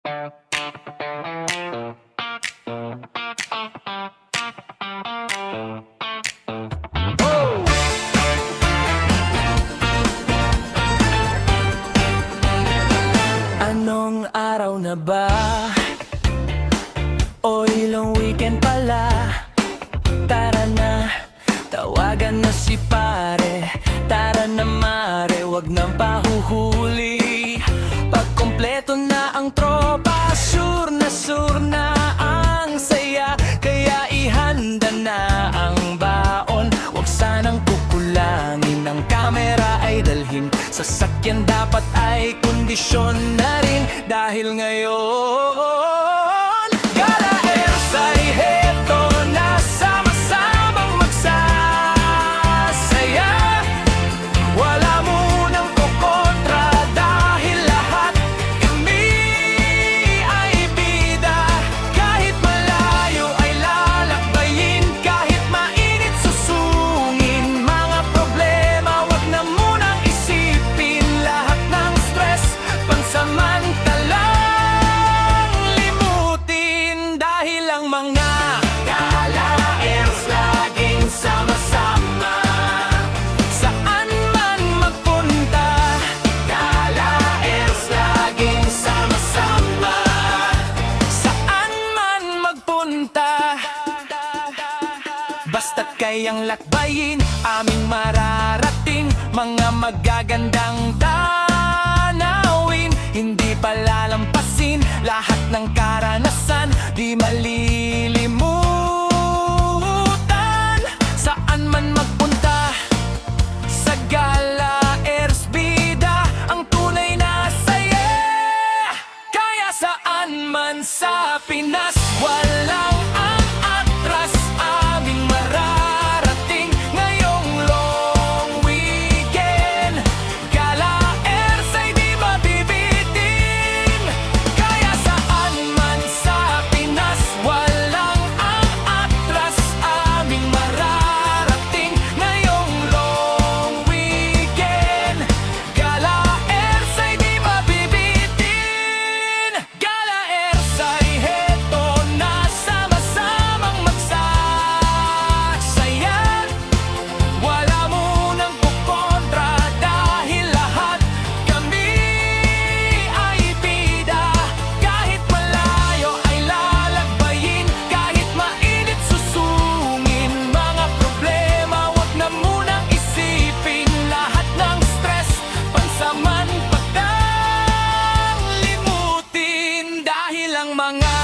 Anong araw na ba? O ilang weekend pala? Tara na, tawagan na si pare. Tara na mare, wag nang pahuhuli. Pag kompleto na ang tropa, sure na ang saya. Kaya ihanda na ang baon. Wag sanang kukulangin, ang kamera ay dalhin. Sasakyan dapat ay kondisyon na rin. Dahil ngayon Gala Airs ay heto na, sama-samang magsasaya. Wala munang kukontra dahil lahat kami ay bida. Kahit malayo ay lalakbayin, kahit mainit susungin. Mga problema wag na munang isipin, lahat ng stress pansamantalang limutin. Dahil ang mga Gala Airs laging sama-sama, saan man magpunta. Gala Airs laging sama-sama, saan man magpunta. Basta't kayang lakbayin, aming mararating mga magagandang tanawin. Hindi palalampasin lahat ng karanasan, di malilimutan. Saan man magpunta sa Gala Airs, bida ang tunay na saya. Kaya saan man sa Pinas, walang ang atras, aming mararating ngayong long weekend. Gala Airs ay di mabibitin. Kaya saan man sa Pinas, walang ang atras, aming mararating ngayong long weekend. Gala Airs ay di mabibitin. Gala Airs ay heto na, sama-samang magsasaya. Wala munang kukontra dahil lahat kami ay bida. Kahit malayo ay lalakbayin, kahit mainit susungin. Mga problema wag na munang isipin, lahat ng stress pansamantalang limutin. Dahil ang mga